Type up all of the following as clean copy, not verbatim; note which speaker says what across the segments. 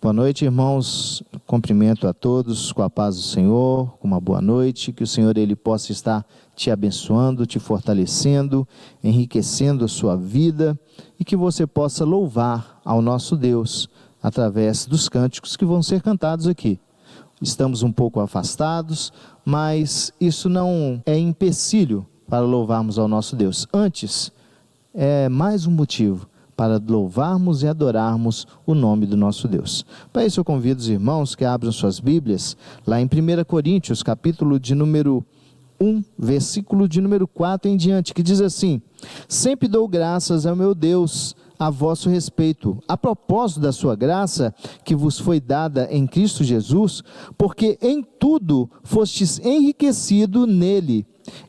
Speaker 1: Boa noite, irmãos. Cumprimento a todos com a paz do Senhor, com uma boa noite. Que o Senhor ele possa estar te abençoando, te fortalecendo, enriquecendo a sua vida e que você possa louvar ao nosso Deus através dos cânticos que vão ser cantados aqui. Estamos um pouco afastados, mas isso não é empecilho para louvarmos ao nosso Deus. Antes, é mais um motivo para louvarmos e adorarmos o nome do nosso Deus. Para isso eu convido os irmãos que abram suas Bíblias, lá em 1 Coríntios, capítulo de número 1, versículo de número 4 em diante, que diz assim: sempre dou graças ao meu Deus a vosso respeito, a propósito da sua graça, que vos foi dada em Cristo Jesus, porque em tudo fostes enriquecido nele,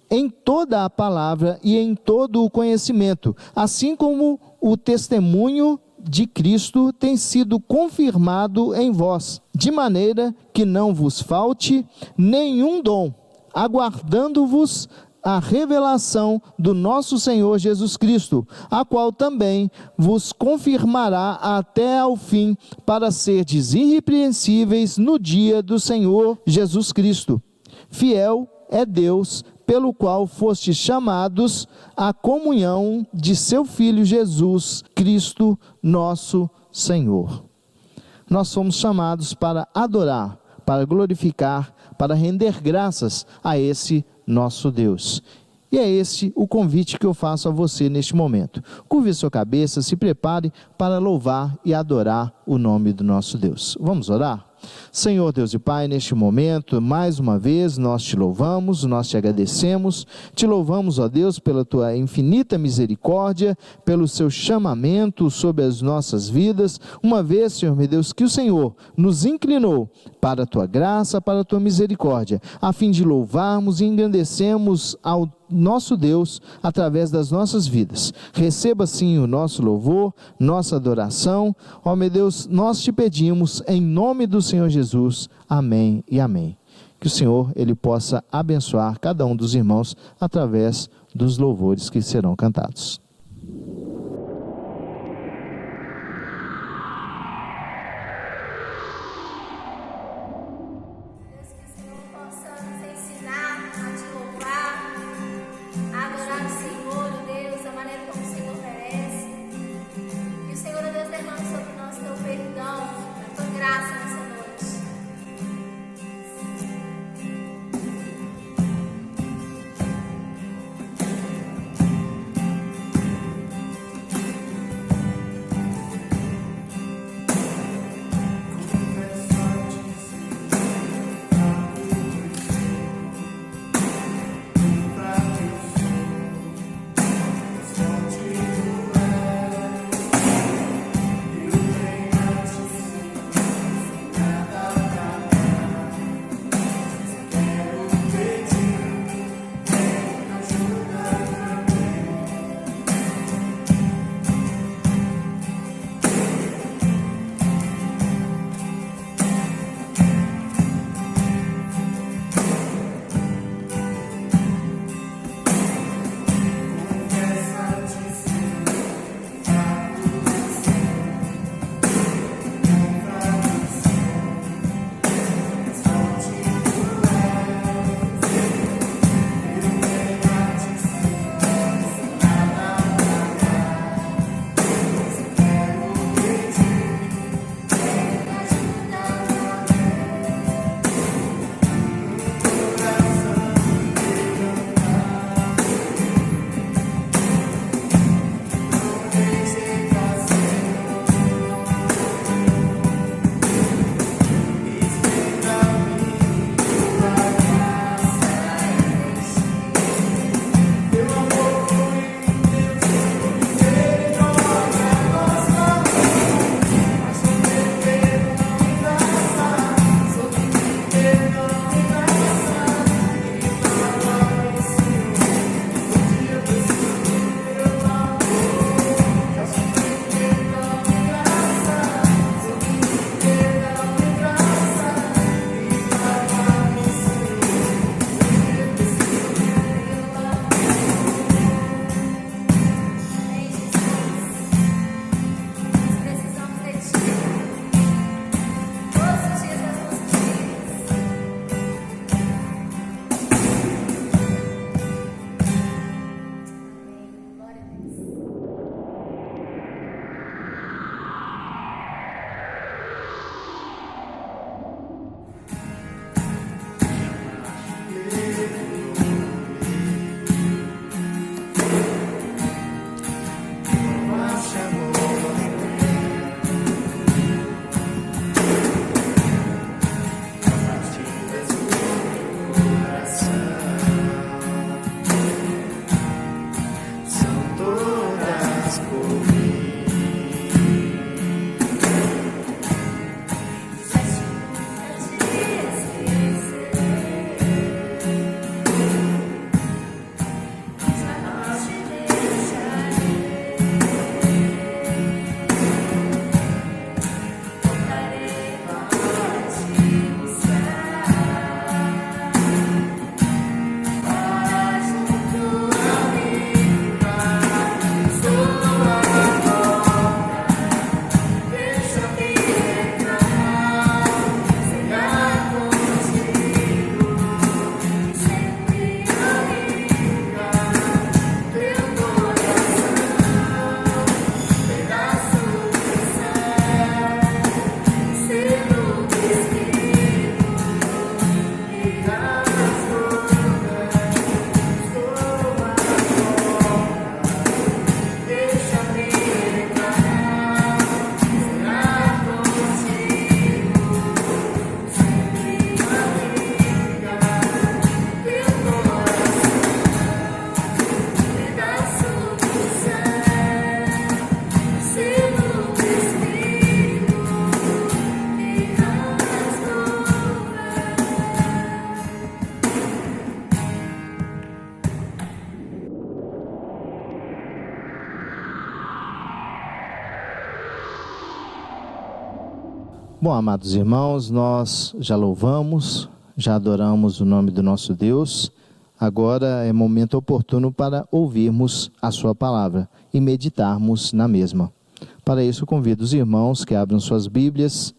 Speaker 1: em toda a palavra e em todo o conhecimento, assim como o testemunho de Cristo tem sido confirmado em vós, de maneira que não vos falte nenhum dom, aguardando-vos a revelação do nosso Senhor Jesus Cristo, a qual também vos confirmará até ao fim, para serdes irrepreensíveis no dia do Senhor Jesus Cristo. Fiel é Deus, pelo qual fostes chamados à comunhão de seu Filho Jesus Cristo, nosso Senhor. Nós fomos chamados para adorar, para glorificar, para render graças a esse nosso Deus. E é esse o convite que eu faço a você neste momento. Curve a sua cabeça, se prepare para louvar e adorar o nome do nosso Deus. Vamos orar? Senhor Deus e Pai, neste momento, mais uma vez, nós te louvamos, nós te agradecemos, te louvamos, ó Deus, pela tua infinita misericórdia, pelo seu chamamento sobre as nossas vidas, uma vez, Senhor meu Deus, que o Senhor nos inclinou para a tua graça, para a tua misericórdia, a fim de louvarmos e engrandecermos ao nosso Deus através das nossas vidas. Receba sim o nosso louvor, nossa adoração, ó meu Deus, nós te pedimos em nome do Senhor Jesus, amém e amém. Que o Senhor ele possa abençoar cada um dos irmãos através dos louvores que serão cantados. Bom, amados irmãos, nós já louvamos, já adoramos o nome do nosso Deus. Agora é momento oportuno para ouvirmos a sua palavra e meditarmos na mesma. Para isso, convido os irmãos que abram suas Bíblias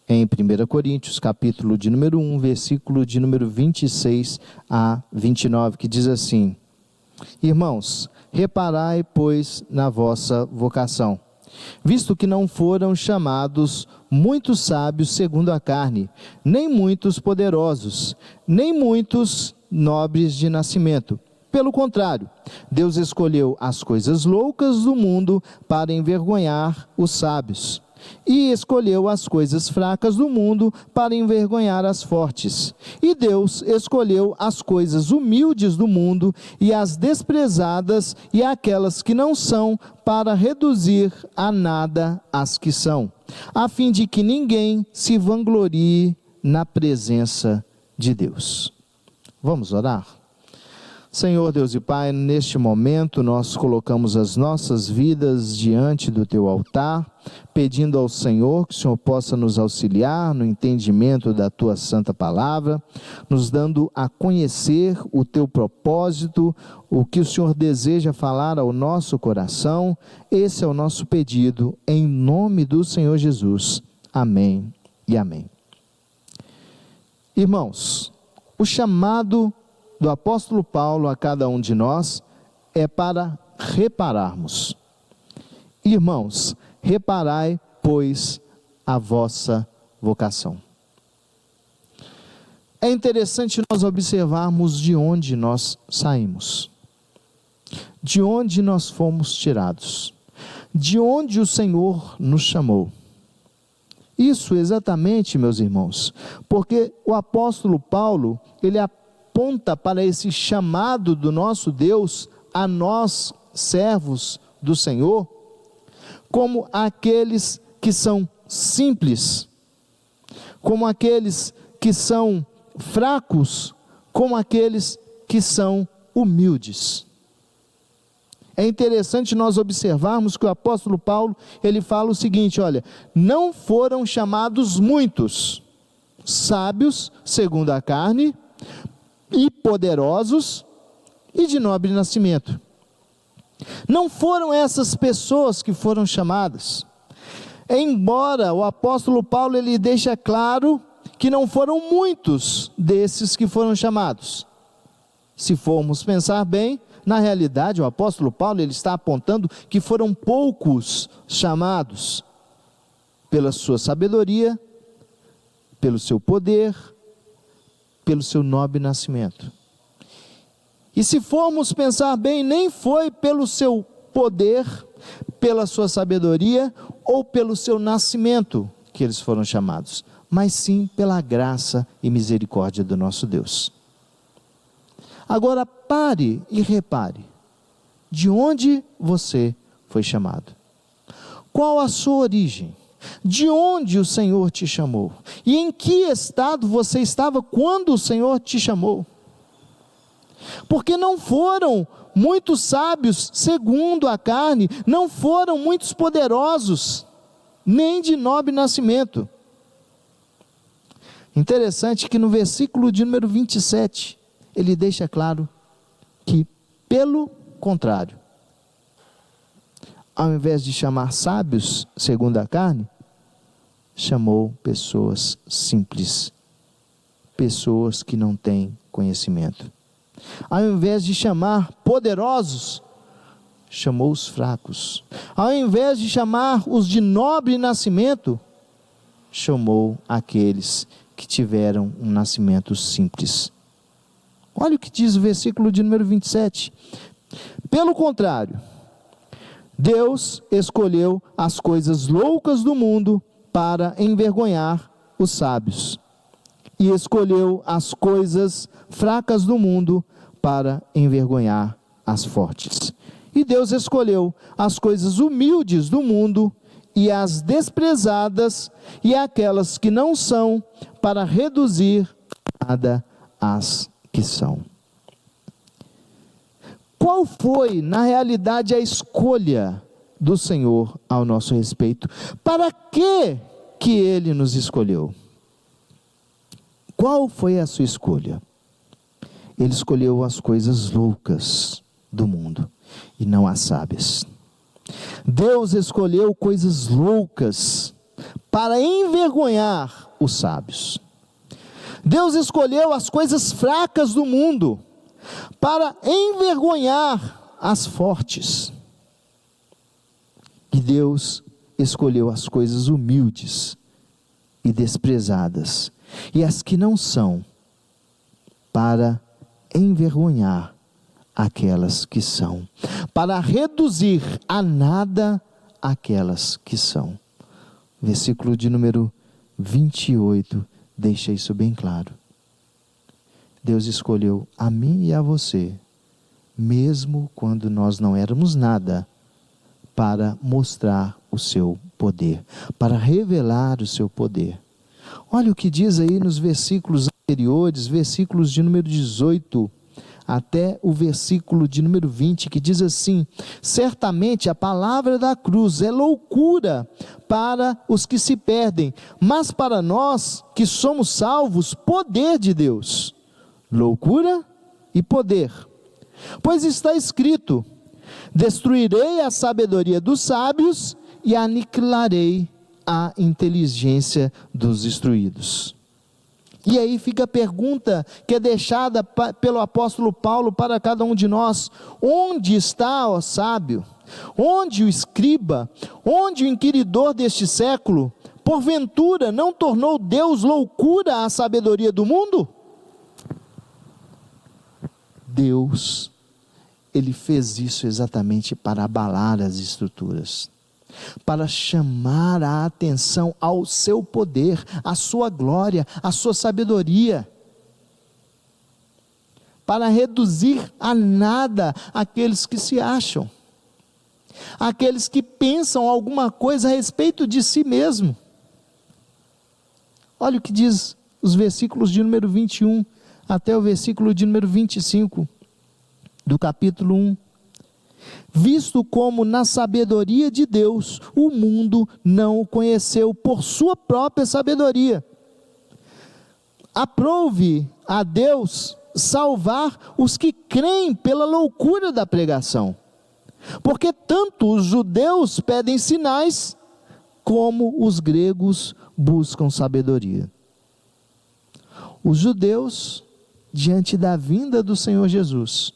Speaker 1: em 1 Coríntios, capítulo de número 1, versículo de número 26 a 29, que diz assim: Irmãos, reparai, pois, na vossa vocação, visto que não foram chamados muitos sábios segundo a carne, nem muitos poderosos, nem muitos nobres de nascimento. Pelo contrário, Deus escolheu as coisas loucas do mundo para envergonhar os sábios, e escolheu as coisas fracas do mundo para envergonhar as fortes. E Deus escolheu as coisas humildes do mundo e as desprezadas e aquelas que não são, para reduzir a nada as que são, a fim de que ninguém se vanglorie na presença de Deus. Vamos orar? Senhor Deus e Pai, neste momento nós colocamos as nossas vidas diante do Teu altar, pedindo ao Senhor que o Senhor possa nos auxiliar no entendimento da Tua santa palavra, nos dando a conhecer o Teu propósito, o que o Senhor deseja falar ao nosso coração. Esse é o nosso pedido, em nome do Senhor Jesus. Amém e amém. Irmãos, o chamado do apóstolo Paulo a cada um de nós é para repararmos. Irmãos, reparai, pois, a vossa vocação. É interessante nós observarmos de onde nós saímos, de onde nós fomos tirados, de onde o Senhor nos chamou. Isso exatamente, meus irmãos, porque o apóstolo Paulo, ele aponta para esse chamado do nosso Deus a nós, servos do Senhor, como aqueles que são simples, como aqueles que são fracos, como aqueles que são humildes. É interessante nós observarmos que o apóstolo Paulo, ele fala o seguinte: olha, não foram chamados muitos sábios segundo a carne, e poderosos e de nobre nascimento. Não foram essas pessoas que foram chamadas. Embora o apóstolo Paulo ele deixa claro que não foram muitos desses que foram chamados. Se formos pensar bem, na realidade o apóstolo Paulo ele está apontando que foram poucos chamados pela sua sabedoria, pelo seu poder, pelo seu nobre nascimento. E se formos pensar bem, nem foi pelo seu poder, pela sua sabedoria ou pelo seu nascimento que eles foram chamados, mas sim pela graça e misericórdia do nosso Deus. Agora pare e repare, de onde você foi chamado? Qual a sua origem? De onde o Senhor te chamou? E em que estado você estava quando o Senhor te chamou? Porque não foram muitos sábios segundo a carne, não foram muitos poderosos, nem de nobre nascimento. Interessante que no versículo de número 27, ele deixa claro que, pelo contrário, ao invés de chamar sábios segundo a carne, chamou pessoas simples, pessoas que não têm conhecimento. Ao invés de chamar poderosos, chamou os fracos. Ao invés de chamar os de nobre nascimento, chamou aqueles que tiveram um nascimento simples. Olha o que diz o versículo de número 27. Pelo contrário, Deus escolheu as coisas loucas do mundo para envergonhar os sábios, e escolheu as coisas fracas do mundo para envergonhar as fortes. E Deus escolheu as coisas humildes do mundo e as desprezadas e aquelas que não são, para reduzir nada as que são. Qual foi, na realidade, a escolha do Senhor ao nosso respeito? Para que que Ele nos escolheu? Qual foi a sua escolha? Ele escolheu as coisas loucas do mundo e não as sábias. Deus escolheu coisas loucas para envergonhar os sábios. Deus escolheu as coisas fracas do mundo para envergonhar as fortes. E Deus escolheu as coisas humildes e desprezadas, e as que não são, para envergonhar aquelas que são, para reduzir a nada aquelas que são. Versículo de número 28 deixa isso bem claro. Deus escolheu a mim e a você, mesmo quando nós não éramos nada, para mostrar o seu poder, para revelar o seu poder. Olha o que diz aí nos versículos anteriores, versículos de número 18 até o versículo de número 20, que diz assim: certamente a palavra da cruz é loucura para os que se perdem, mas para nós que somos salvos, poder de Deus. Loucura e poder. Pois está escrito: destruirei a sabedoria dos sábios e aniquilarei a inteligência dos instruídos. E aí fica a pergunta que é deixada pelo apóstolo Paulo para cada um de nós: onde está o sábio? Onde o escriba? Onde o inquiridor deste século? Porventura não tornou Deus loucura a sabedoria do mundo? Deus, Ele fez isso exatamente para abalar as estruturas, para chamar a atenção ao seu poder, à sua glória, à sua sabedoria, para reduzir a nada aqueles que se acham, aqueles que pensam alguma coisa a respeito de si mesmo. Olha o que diz os versículos de número 21 até o versículo de número 25 do capítulo 1. Visto como na sabedoria de Deus o mundo não o conheceu por sua própria sabedoria, aprove a Deus salvar os que creem pela loucura da pregação, porque tanto os judeus pedem sinais, como os gregos buscam sabedoria. Os judeus, diante da vinda do Senhor Jesus,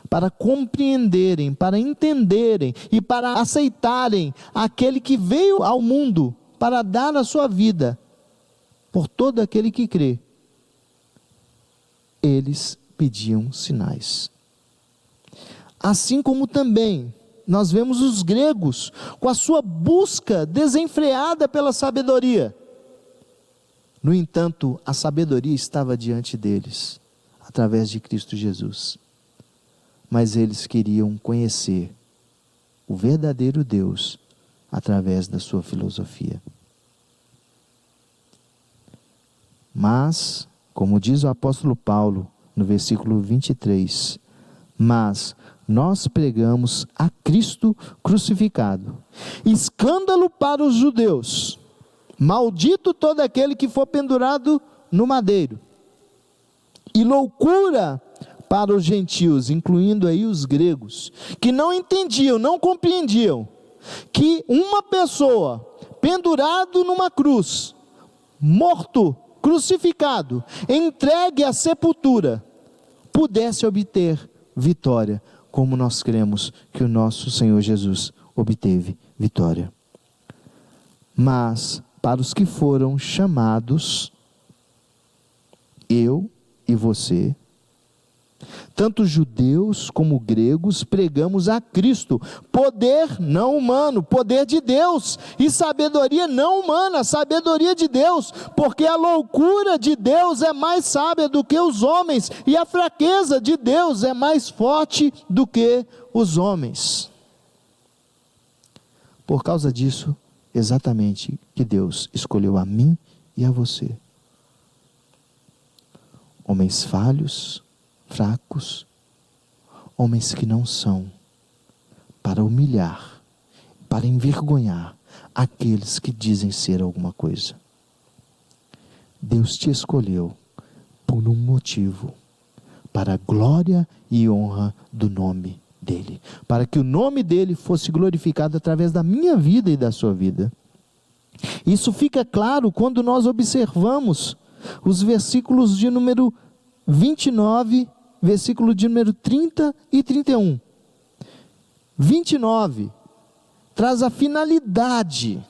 Speaker 1: para compreenderem, para entenderem e para aceitarem aquele que veio ao mundo para dar a sua vida por todo aquele que crê, eles pediam sinais. Assim como também nós vemos os gregos com a sua busca desenfreada pela sabedoria. No entanto, a sabedoria estava diante deles, através de Cristo Jesus. Mas eles queriam conhecer o verdadeiro Deus através da sua filosofia. Mas, como diz o apóstolo Paulo no versículo 23, mas nós pregamos a Cristo crucificado, escândalo para os judeus, maldito todo aquele que for pendurado no madeiro, e loucura para os gentios, incluindo aí os gregos, que não entendiam, não compreendiam, que uma pessoa pendurado numa cruz, morto, crucificado, entregue à sepultura, pudesse obter vitória, como nós cremos que o nosso Senhor Jesus obteve vitória. Mas para os que foram chamados, eu e você, tanto judeus como gregos, pregamos a Cristo, poder não humano, poder de Deus, e sabedoria não humana, sabedoria de Deus, porque a loucura de Deus é mais sábia do que os homens, e a fraqueza de Deus é mais forte do que os homens. Por causa disso, exatamente que Deus escolheu a mim e a você. Homens falhos, fracos, homens que não são, para humilhar, para envergonhar aqueles que dizem ser alguma coisa. Deus te escolheu por um motivo, para a glória e honra do nome dEle, para que o nome dEle fosse glorificado através da minha vida e da sua vida. Isso fica claro quando nós observamos os versículos de número 29, versículo de número 30 e 31. 29 traz a finalidade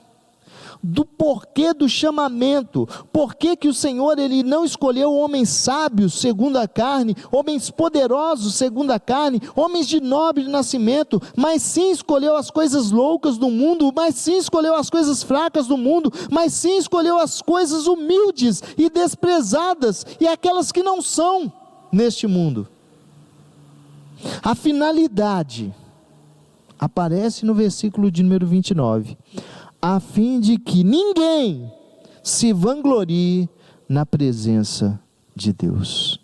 Speaker 1: do porquê do chamamento, porquê que o Senhor ele não escolheu homens sábios segundo a carne, homens poderosos segundo a carne, homens de nobre nascimento, mas sim escolheu as coisas loucas do mundo, mas sim escolheu as coisas fracas do mundo, mas sim escolheu as coisas humildes e desprezadas, e aquelas que não são neste mundo. A finalidade aparece no versículo de número 29, a fim de que ninguém se vanglorie na presença de Deus.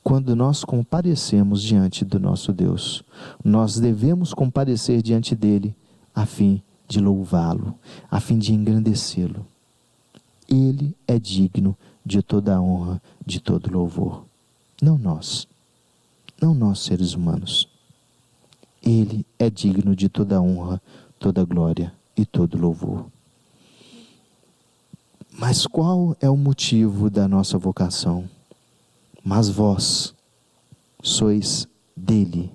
Speaker 1: Quando nós comparecemos diante do nosso Deus, nós devemos comparecer diante dele a fim de louvá-lo, a fim de engrandecê-lo. Ele é digno de toda a honra, de todo louvor. Não nós seres humanos. Ele é digno de toda honra, toda glória e todo louvor. Mas qual é o motivo da nossa vocação? Mas vós sois dele,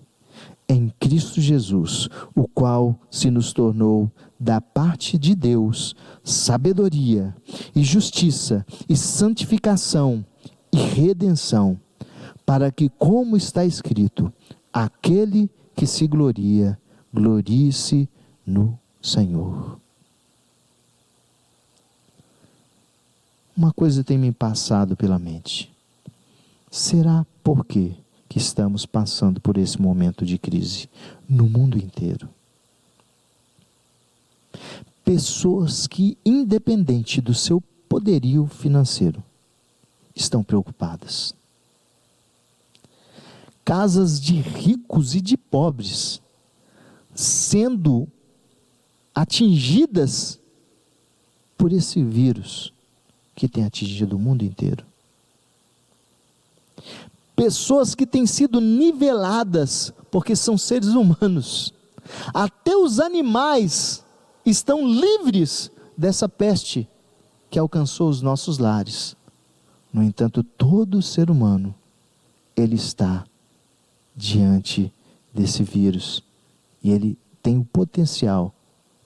Speaker 1: em Cristo Jesus, o qual se nos tornou da parte de Deus sabedoria e justiça e santificação e redenção, para que, como está escrito, aquele que se gloria, glorie-se no Senhor. Uma coisa tem me passado pela mente. Será por quê que estamos passando por esse momento de crise no mundo inteiro? Pessoas que, independente do seu poderio financeiro, estão preocupadas. Casas de ricos e de pobres sendo atingidas por esse vírus que tem atingido o mundo inteiro. Pessoas que têm sido niveladas porque são seres humanos. Até os animais estão livres dessa peste que alcançou os nossos lares. No entanto, todo ser humano, ele está diante desse vírus, e ele tem o potencial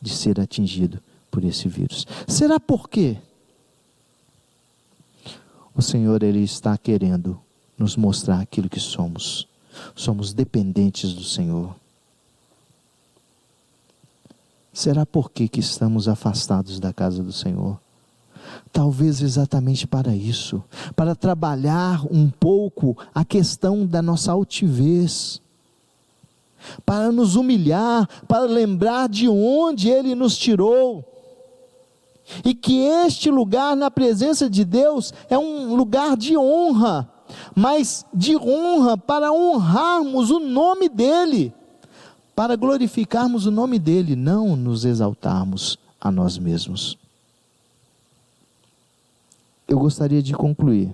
Speaker 1: de ser atingido por esse vírus. Será por quê? O Senhor, ele está querendo nos mostrar aquilo que somos. Somos dependentes do Senhor. Será por quê que estamos afastados da casa do Senhor? Talvez exatamente para isso, para trabalhar um pouco a questão da nossa altivez, para nos humilhar, para lembrar de onde Ele nos tirou, e que este lugar na presença de Deus é um lugar de honra, mas de honra para honrarmos o nome dEle, para glorificarmos o nome dEle, não nos exaltarmos a nós mesmos. Eu gostaria de concluir,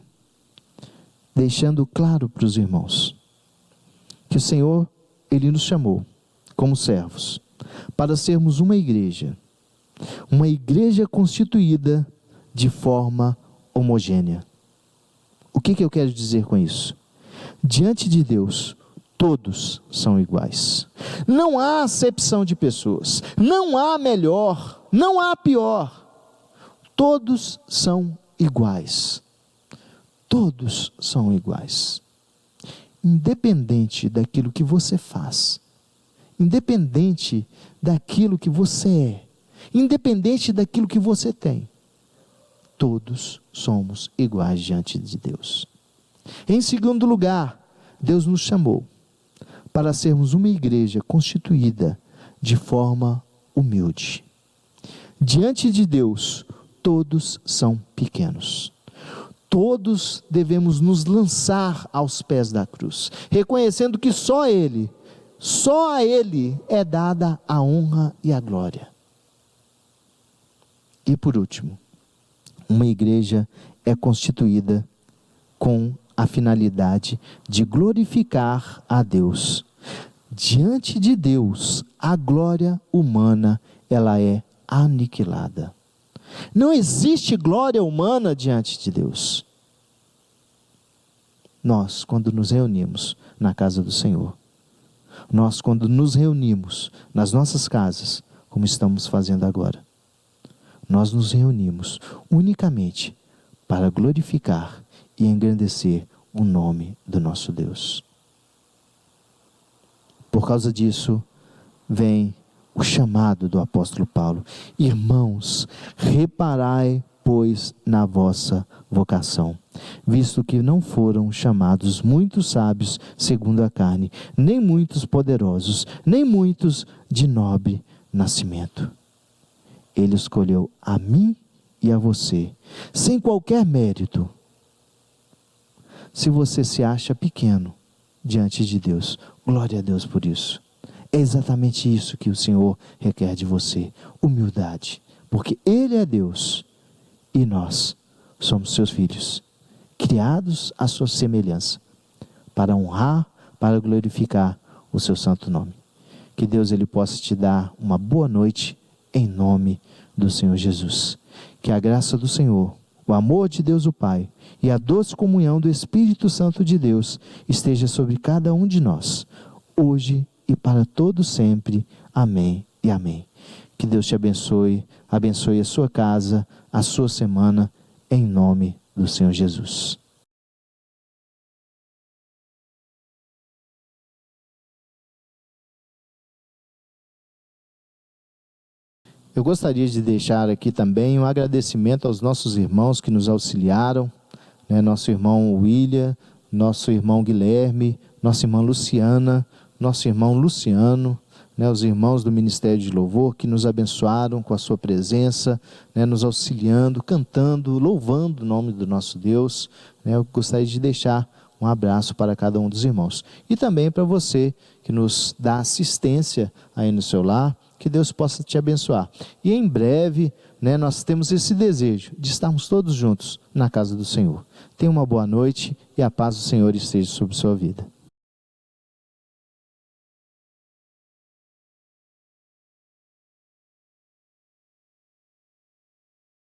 Speaker 1: deixando claro para os irmãos, que o Senhor, Ele nos chamou, como servos, para sermos uma igreja constituída de forma homogênea. O que eu quero dizer com isso? Diante de Deus, todos são iguais. Não há acepção de pessoas, não há melhor, não há pior. Todos são iguais. Todos são iguais. Independente daquilo que você faz, independente daquilo que você é, independente daquilo que você tem, todos somos iguais diante de Deus. Em segundo lugar, Deus nos chamou para sermos uma igreja constituída de forma humilde. Diante de Deus, todos são pequenos. Todos devemos nos lançar aos pés da cruz, reconhecendo que só Ele só a Ele é dada a honra e a glória. E por último, uma igreja é constituída com a finalidade de glorificar a Deus. Diante de Deus, a glória humana, ela é aniquilada. Não existe glória humana diante de Deus. Nós, quando nos reunimos na casa do Senhor, nós, quando nos reunimos nas nossas casas, como estamos fazendo agora, nós nos reunimos unicamente para glorificar e engrandecer o nome do nosso Deus. Por causa disso, vem o chamado do apóstolo Paulo: irmãos, reparai, pois, na vossa vocação, visto que não foram chamados muitos sábios segundo a carne, nem muitos poderosos, nem muitos de nobre nascimento. Ele escolheu a mim e a você, sem qualquer mérito. Se você se acha pequeno diante de Deus, glória a Deus por isso. É exatamente isso que o Senhor requer de você: humildade, porque Ele é Deus e nós somos seus filhos, criados à sua semelhança, para honrar, para glorificar o seu santo nome. Que Deus ele possa te dar uma boa noite em nome do Senhor Jesus. Que a graça do Senhor, o amor de Deus o Pai e a doce comunhão do Espírito Santo de Deus esteja sobre cada um de nós, hoje e para todo sempre. Amém e amém. Que Deus te abençoe, abençoe a sua casa, a sua semana, em nome do Senhor Jesus. Eu gostaria de deixar aqui também um agradecimento aos nossos irmãos que nos auxiliaram, nosso irmão William, nosso irmão Guilherme, nossa irmã Luciana, nosso irmão Luciano, os irmãos do Ministério de Louvor que nos abençoaram com a sua presença, nos auxiliando, cantando, louvando o nome do nosso Deus. Eu gostaria de deixar um abraço para cada um dos irmãos. E também para você que nos dá assistência aí no seu lar, que Deus possa te abençoar. E em breve, nós temos esse desejo de estarmos todos juntos na casa do Senhor. Tenha uma boa noite e a paz do Senhor esteja sobre sua vida.